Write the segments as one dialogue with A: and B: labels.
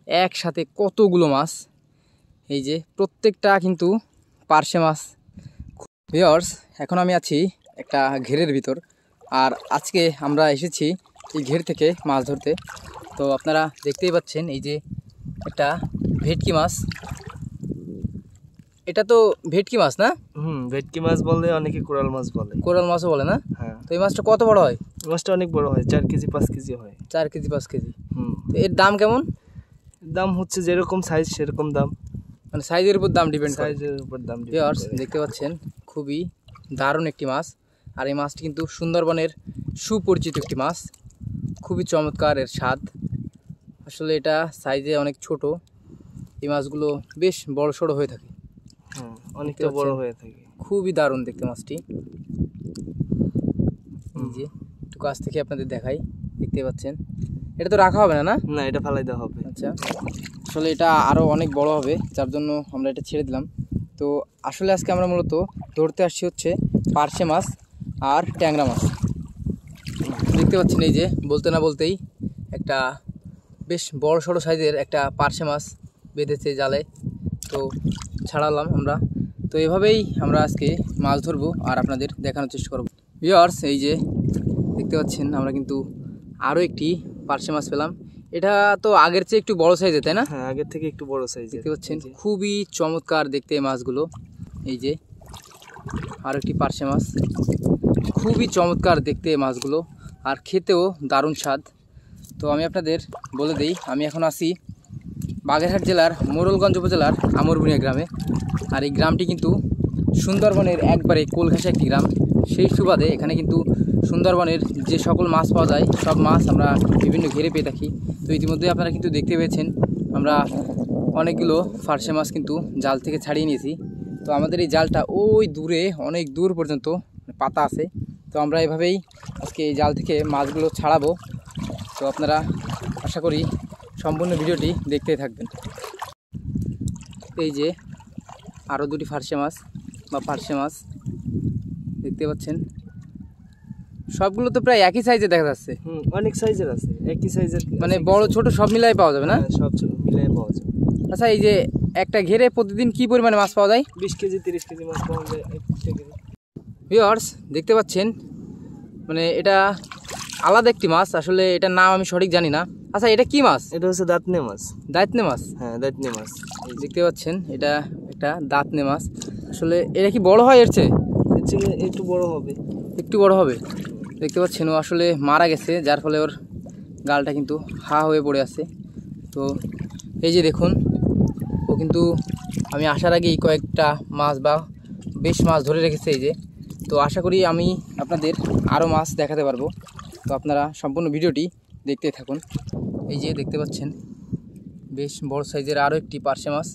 A: একসাথে কতগুলো মাছ, এই যে প্রত্যেকটা কিন্তু পার্শে মাছ। ভিউয়ার্স, এখন আমি আছি একটা ঘেরের ভিতর, আর আজকে আমরা এসেছি এই ঘের থেকে মাছ ধরতে। তো আপনারা দেখতেই পাচ্ছেন এই যে একটা ভেটকি মাছ। এটা তো ভেটকি মাছ না?
B: ভেটকি মাছ বলে, অনেকে কোরাল মাছ বলে।
A: কোরাল মাছও বলে না?
B: হ্যাঁ।
A: তো এই মাছটা কত বড় হয়?
B: মাছটা অনেক বড় হয়, 4 কেজি 5 কেজি হয়।
A: 4 কেজি 5 কেজি। তো এর দাম কেমন?
B: দাম হচ্ছে যেরকম সাইজ সেরকম দাম,
A: মানে সাইজের উপর দাম ডিপেন্ড করে।
B: সাইজের উপর দাম।
A: ভিউয়ার্স, দেখতে পাচ্ছেন খুবই দারুণ একটি মাছ, আর এই মাছটি কিন্তু সুন্দরবনের সুপরিচিত একটি মাছ। খুবই চমৎকার এর স্বাদ। আসলে এটা সাইজে অনেক ছোট, এই মাছগুলো বেশ বড় সড়ো হয়ে থাকে।
B: হ্যাঁ, অনেকটা বড় হয়ে থাকে।
A: খুবই দারুণ দেখতে মাছটি। এই যে একটু কাছ থেকে আপনাদের দেখাই, দেখতে পাচ্ছেন। এটা তো রাখা হবে না? না,
B: এটা ফেলাই দেওয়া হবে।
A: আচ্ছা, আসলে এটা আরও অনেক বড় হবে, যার জন্য আমরা এটা ছেড়ে দিলাম। তো আসলে আজকে আমরা মূলত ধরতে আসছি হচ্ছে পার্শে মাছ আর ট্যাংরা মাছ। দেখতে পাচ্ছেন এই যে বলতে না বলতেই একটা বেশ বড় সড়ো সাইজের একটা পার্শে মাছ বেঁধেছে জালে, তো ছাড়ালাম আমরা। তো এভাবেই আমরা আজকে মাছ ধরবো আর আপনাদের দেখানোর চেষ্টা করব। ভিউয়ার্স, এই যে দেখতে পাচ্ছেন আমরা কিন্তু আরও একটি পার্শে মাছ পেলাম। এটা তো আগের চেয়ে একটু বড় সাইজের, তাই না?
B: হ্যাঁ, আগের থেকে একটু বড় সাইজের।
A: দেখতে পাচ্ছেন খুবই চমৎকার দেখতে মাছগুলো। এই যে আরও একটি পার্শে মাছ, খুবই চমৎকার দেখতে মাছগুলো, আর খেতেও দারুণ স্বাদ। তো আমি আপনাদের বলে দিই, আমি এখন আছি বাগেরহাট জেলার মোড়লগঞ্জ উপজেলার আমরবুনিয়া গ্রামে। আর এই গ্রামটি কিন্তু সুন্দরবনের একবারে কোলঘাসা একটি গ্রাম। সেই সুবাদে এখানে কিন্তু সুন্দরবনের যে সকল মাছ পাওয়া যায় সব মাছ আমরা বিভিন্ন ঘেরে পেয়ে থাকি। তো ইতিমধ্যে আপনারা কিন্তু দেখতে পেয়েছেন আমরা অনেকগুলো পার্শে মাছ কিন্তু জাল থেকে ছাড়িয়ে নিয়েছি। তো আমাদের এই জালটা ওই দূরে অনেক দূর পর্যন্ত পাতা আছে। তো আমরা এভাবেই আজকে এই জাল থেকে মাছগুলো ছাড়াবো। তো আপনারা আশা করি সম্পূর্ণ ভিডিওটি দেখতেই থাকবেন। এই যে আরও দুটি পার্শে মাছ বা পার্শে মাছ দেখতে পাচ্ছেন, সবগুলো তো প্রায় একই সাইজে দেখা যাচ্ছে।
B: অনেক সাইজের আছে, একই সাইজের, মানে
A: বড় ছোট সব মিলাই পাওয়া যাবে না?
B: সব মিলাই পাওয়া যাবে।
A: আচ্ছা, এই যে একটা ঘেরে প্রতিদিন কি পরিমাণে মাছ পাওয়া যায়?
B: 20 কেজি 30 কেজি মাছ পাওয়া যায়।
A: ভিউয়ার্স, দেখতে পাচ্ছেন মানে এটা আলাদা একটি মাছ, আসলে এটার নাম আমি সঠিক জানি না। আচ্ছা, এটা কি মাছ?
B: এটা হচ্ছে দাঁতনে মাছ।
A: দাঁতনে মাছ?
B: হ্যাঁ, দাঁতনে মাছ।
A: দেখতে পাচ্ছেন এটা একটা দাঁতনে মাছ। আসলে এটা কি বড় হয়? এর চেয়ে
B: একটু বড় হবে।
A: একটু বড় হবে। দেখতে পাচ্ছেন ও আসলে মারা গেছে, যার ফলে ওর গালটা কিন্তু হা হয়ে পড়ে আছে। তো এই যে দেখুন, ও কিন্তু আমি আসার আগেই কয়েকটা মাছ বা বেশ মাছ ধরে রেখেছে এই যে। তো আশা করি আমি আপনাদের আরও মাছ দেখাতে পারবো। তো আপনারা সম্পূর্ণ ভিডিওটি দেখতে থাকুন। এই যে দেখতে পাচ্ছেন বেশ বড় সাইজের আরও একটি পার্শে মাছ।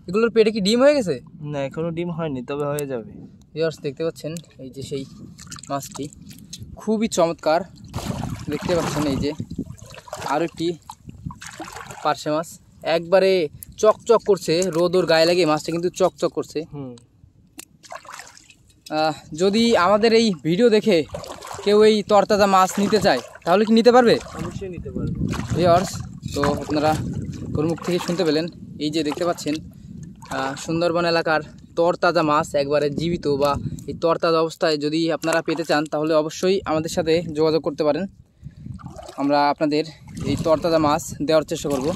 A: এগুলোর পেটে কি ডিম হয়ে গেছে?
B: না, এখনো ডিম হয়নি, তবে হয়ে যাবে।
A: ভিউয়ার্স, দেখতে পাচ্ছেন এই যে সেই মাছটি খুবই চমৎকার দেখতে পাচ্ছেন। এই যে আরও একটি পার্শে মাছ, একবারে চকচক করছে, রোদ ওর গায়ে লাগে মাছটা কিন্তু চকচক করছে। যদি আমাদের এই ভিডিও দেখে কেউ এই তরতাজা মাছ নিতে চায় তাহলে কি নিতে পারবে?
B: অবশ্যই নিতে পারবে।
A: ভিউয়ার্স, তো আপনারা ওর মুখ থেকে শুনতে পেলেন, এই যে দেখতে পাচ্ছেন সুন্দরবন এলাকার তরতাজা মাছ, একবারে জীবিত বা এই তরতাজা অবস্থায় যদি আপনারা পেতে চান তাহলে অবশ্যই আমাদের সাথে যোগাযোগ করতে পারেন। আমরা আপনাদের এই তরতাজা মাছ দেওয়ার চেষ্টা করব।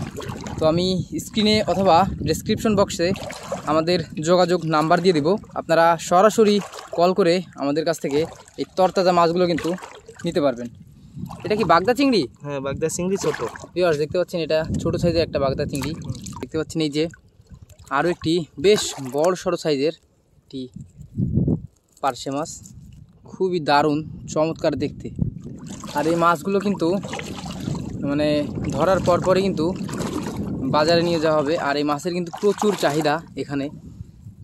A: তো আমি স্ক্রিনে অথবা ডেসক্রিপশন বক্সে আমাদের যোগাযোগ নাম্বার দিয়ে দিব, আপনারা সরাসরি কল করে আমাদের কাছ থেকে এই তরতাজা মাছগুলো কিন্তু নিতে পারবেন। এটা কি বাগদা চিংড়ি?
B: হ্যাঁ, বাগদা চিংড়ি ছোট।
A: ভিউয়ার্স, দেখতে পাচ্ছেন এটা ছোট সাইজের একটা বাগদা চিংড়ি। দেখতে পাচ্ছেন এই যে আরও একটি বেশ বড় সড়ো সাইজের একটি পার্শে মাছ, খুবই দারুণ চমৎকার দেখতে। আর এই মাছগুলো কিন্তু মানে ধরার পরপরই কিন্তু বাজারে নিয়ে যাওয়া হবে। আর এই মাছের কিন্তু প্রচুর চাহিদা এখানে,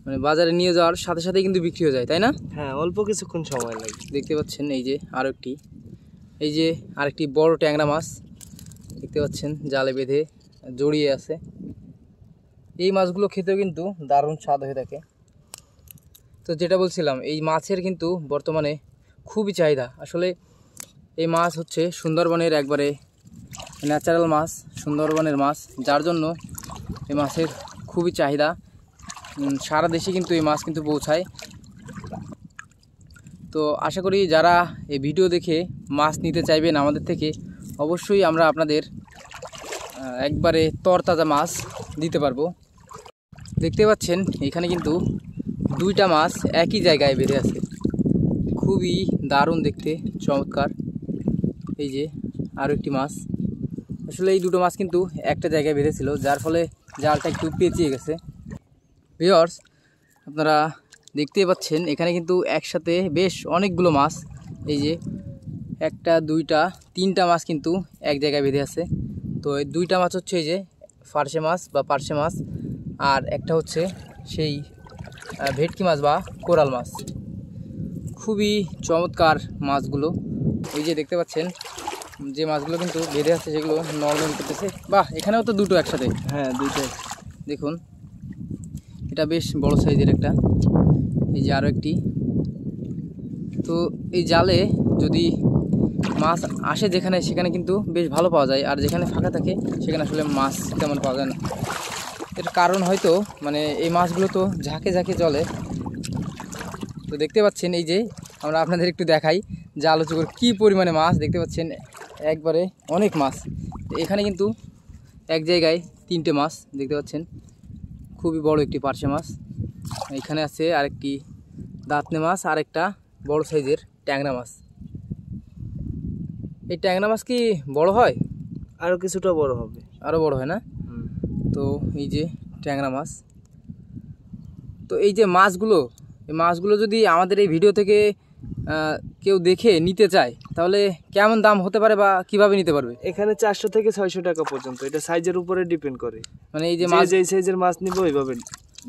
A: মানে বাজারে নিয়ে যাওয়ার সাথে সাথে কিন্তু বিক্রি হয়ে যায়, তাই না?
B: হ্যাঁ, অল্প কিছুক্ষণ সময় লাগে।
A: দেখতে পাচ্ছেন এই যে আরও একটি, এই যে আরেকটি বড় ট্যাংরা মাছ দেখতে পাচ্ছেন জালে বেঁধে জড়িয়ে আছে। এই মাছগুলো খেতেও কিন্তু দারুণ স্বাদ হয়ে থাকে। তো যেটা বলছিলাম, এই মাছের কিন্তু বর্তমানে খুবই চাহিদা। আসলে এই মাছ হচ্ছে সুন্দরবনের একবারে ন্যাচারাল মাছ, সুন্দরবনের মাছ, যার জন্য এই মাছের খুবই চাহিদা। সারা দেশে কিন্তু এই মাছ কিন্তু পৌঁছায়। তো আশা করি যারা এই ভিডিও দেখে মাছ নিতে চাইবেন আমাদের থেকে, অবশ্যই আমরা আপনাদের একবারে তরতাজা মাছ দিতে পারবো। দেখতে পাচ্ছেন এখানে কিন্তু দুইটা মাছ একই জায়গায় বেঁধে আছে, খুবই দারুণ দেখতে, চমৎকার। এই যে আরও একটি মাছ, আসলে এই দুটো মাছ কিন্তু একটা জায়গায় বেঁধেছিল, যার ফলে জালটা একটু পেঁচিয়ে গেছে। ভিউয়ার্স, আপনারা দেখতেই পাচ্ছেন এখানে কিন্তু একসাথে বেশ অনেকগুলো মাছ, এই যে একটা, দুইটা, তিনটা মাছ কিন্তু এক জায়গায় বেঁধে আছে। তো এই দুইটা মাছ হচ্ছে এই যে ফার্সে মাছ বা পার্শে মাছ, আর একটা হচ্ছে সেই ভেটকি মাছ বা কোরাল মাছ। খুবই চমৎকার মাছগুলো। এই যে দেখতে পাচ্ছেন যে মাছগুলো কিন্তু বেঁধে আছে সেগুলো নরমাল করতেছে। বাহ, এখানেও তো দুটো একসাথে।
B: হ্যাঁ, দুইটাই।
A: দেখুন এটা বেশ বড় সাইজের একটা, এই যে আরও একটি। তো এই জালে যদি মাছ আসে যেখানে, সেখানে কিন্তু বেশ ভালো পাওয়া যায়, আর যেখানে ফাঁকা থাকে সেখানে আসলে মাছ তেমন পাওয়া যায় না। এর কারণ হয়তো মানে এই মাছগুলো তো ঝাঁকে ঝাঁকে চলে। তো দেখতে পাচ্ছেন এই যে আমরা আপনাদের একটু দেখাই জাল উঁচু করে কী পরিমাণে মাছ দেখতে পাচ্ছেন, একবারে অনেক মাছ। এখানে কিন্তু এক জায়গায় তিনটে মাছ দেখতে পাচ্ছেন, খুবই বড় একটি পার্শে মাছ। এখানে আছে আরেকটি দাঁতনে মাছ, আর একটা বড় সাইজের ট্যাংরা মাছ। এই ট্যাংরা মাছ কি বড় হয়?
B: আরও কিছুটা বড় হবে।
A: আরও বড় হয় না? তো এই যে ট্যাংরা মাছ। তো এই যে মাছগুলো, এই মাছগুলো যদি আমাদের এই ভিডিও থেকে কেউ দেখে নিতে চায়, তাহলে কেমন দাম হতে পারে বা কিভাবে নিতে পারবে?
B: এখানে 400 থেকে 600 টাকা পর্যন্ত, এটা সাইজের উপরে ডিপেন্ড করে।
A: মানে এই যে মাছ,
B: যেই সাইজের মাছ নিব ওইভাবে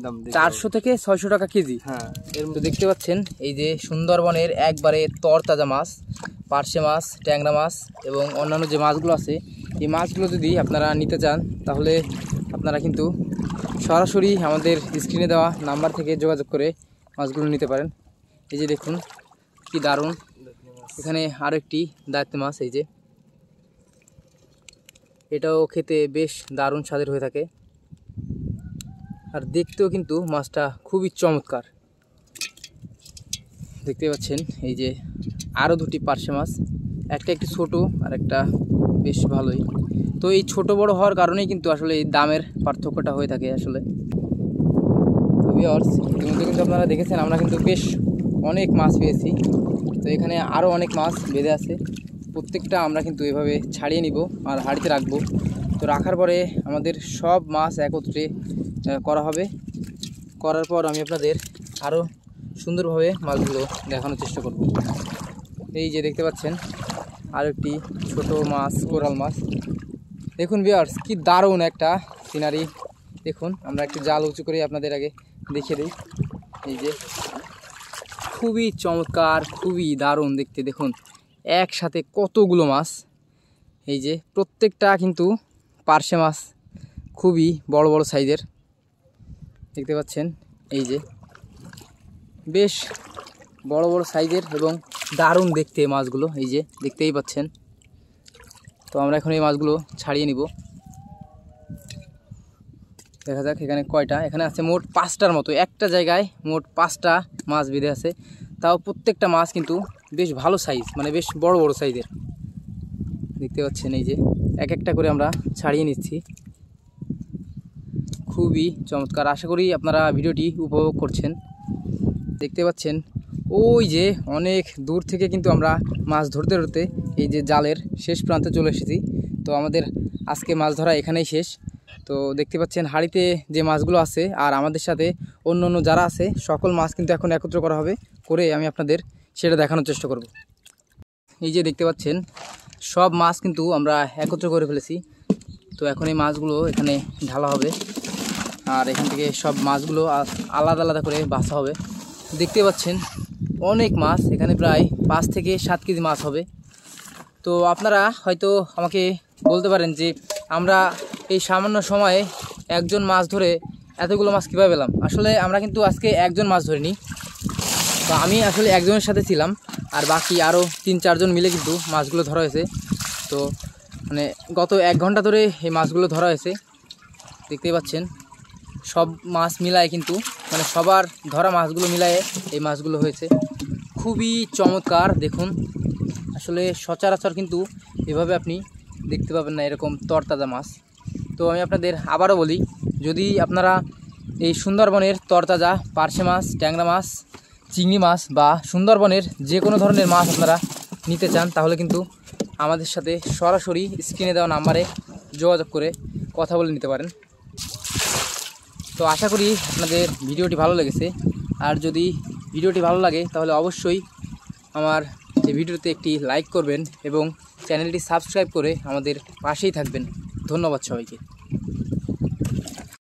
B: দাম দিতে হবে।
A: 400 থেকে 600 টাকা কেজি।
B: হ্যাঁ,
A: তো দেখতে পাচ্ছেন এই যে সুন্দরবনের একবারে তরতাজা মাছ, পার্শে মাছ, ট্যাংরা মাছ এবং অন্যান্য যে মাছগুলো আছে, এই মাছগুলো যদি আপনারা নিতে চান তাহলে আপনারা কিন্তু সরাসরি আমাদের স্ক্রিনে দেওয়া নাম্বার থেকে যোগাযোগ করে মাছগুলো নিতে পারেন। এই যে দেখুন কি দারুণ, এখানে আরও একটি দাঁতনে মাছ, এই যে এটাও খেতে বেশ দারুণ স্বাদের হয়ে থাকে, আর দেখতেও কিন্তু মাছটা খুবই চমৎকার। দেখতে পাচ্ছেন এই যে আরও দুটি পার্শে মাছ, একটা একটু ছোটো আর একটা বেশ ভালোই। তো এই ছোট বড় হওয়ার কারণেই কিন্তু আসলে এই দামের পার্থক্যটা হয়ে থাকে আসলে। তো ভিউয়ার্স, ইতিমধ্যে কিন্তু আপনারা দেখেছেন আমরা কিন্তু বেশ অনেক মাছ পেয়েছি। তো এখানে আরও অনেক মাছ বেঁধে আছে, প্রত্যেকটা আমরা কিন্তু এভাবে ছাড়িয়ে নিব আর হাঁড়িতে রাখবো। তো রাখার পরে আমাদের সব মাছ একত্রে করা হবে। করার পর আমি আপনাদের আরও সুন্দরভাবে মাছগুলো দেখানোর চেষ্টা করব। এই যে দেখতে পাচ্ছেন আর একটি ছোট মাছ, কোরাল মাছ। দেখুন ভিউয়ার্স, কি দারুণ একটা সিনারি। দেখুন আমরা একটু জাল উঁচু করে আপনাদের আগে দেখিয়ে দিই। এই যে খুবই চমৎকার, খুবই দারুণ দেখতে। দেখুন একসাথে কতগুলো মাছ, এই যে প্রত্যেকটা কিন্তু পার্শে মাছ, খুবই বড় বড় সাইজের দেখতে পাচ্ছেন। এই যে বেশ বড় বড় সাইজের এবং দারুণ দেখতে মাছগুলো, এই যে দেখতেই পাচ্ছেন। তো আমরা এখন এই মাছগুলো ছাড়িয়ে নিব। দেখা যাক এখানে কয়টা, এখানে আছে মোট 5টার মতো, একটা জায়গায় মোট 5টা মাছ বেঁধে আছে। তাও প্রত্যেকটা মাছ কিন্তু বেশ ভালো সাইজ, মানে বেশ বড় বড় সাইজের দেখতে পাচ্ছেন। এই যে এক একটা করে আমরা ছাড়িয়ে নিচ্ছি, খুবই চমৎকার। আশা করি আপনারা ভিডিওটি উপভোগ করছেন। দেখতে পাচ্ছেন ওই যে অনেক দূর থেকে কিন্তু আমরা মাছ ধরতে ধরতে এই যে জালের শেষ প্রান্তে চলে এসেছি। তো আমাদের আজকে মাছ ধরা এখানেই শেষ। তো দেখতে পাচ্ছেন হাঁড়িতে যে মাছগুলো আছে আর আমাদের সাথে অন্য অন্য যারা আছে সকল মাছ কিন্তু এখন একত্র করা হবে, করে আমি আপনাদের সেটা দেখানোর চেষ্টা করব। এই যে দেখতে পাচ্ছেন সব মাছ কিন্তু আমরা একত্র করে ফেলেছি। তো এখন এই মাছগুলো এখানে ঢালা হবে, আর এখান থেকে সব মাছগুলো আলাদা আলাদা করে বাছা হবে। দেখতে পাচ্ছেন অনেক মাছ, এখানে প্রায় 5 থেকে 7 কেজি মাছ হবে। তো আপনারা হয়তো আমাকে বলতে পারেন যে আমরা এই সামান্য সময়ে একজন মাছ ধরে এতগুলো মাছ কীভাবে পেলাম। আসলে আমরা কিন্তু আজকে একজন মাছ ধরিনি, তো আমি আসলে একজনের সাথে ছিলাম, আর বাকি আরও 3-4 জন মিলে কিন্তু মাছগুলো ধরা হয়েছে। তো মানে গত 1 ঘন্টা ধরে এই মাছগুলো ধরা হয়েছে, দেখতেই পাচ্ছেন। সব মাছ মিলায় কিন্তু মানে সবার ধরা মাছগুলো মিলায়ে এই মাছগুলো হয়েছে। খুবই চমৎকার দেখুন, আসলে সচরাচর কিন্তু এভাবে আপনি দেখতে পাবেন না এরকম তরতাজা মাছ। তো আমি আপনাদের আবারও বলি, যদি আপনারা এই সুন্দরবনের তরতাজা পার্শে মাছ, ট্যাংরা মাছ, চিংড়ি মাছ বা সুন্দরবনের যে কোনো ধরনের মাছ আপনারা নিতে চান, তাহলে কিন্তু আমাদের সাথে সরাসরি স্ক্রিনে দেওয়া নাম্বারে যোগাযোগ করে কথা বলে নিতে পারেন। তো আশা করি আপনাদের ভিডিওটি ভালো লেগেছে। আর যদি ভিডিওটি ভালো লাগে তাহলে অবশ্যই আমার এই ভিডিওতে একটি লাইক করবেন এবং চ্যানেলটি সাবস্ক্রাইব করে আমাদের পাশেই থাকবেন। ধন্যবাদ সবাইকে।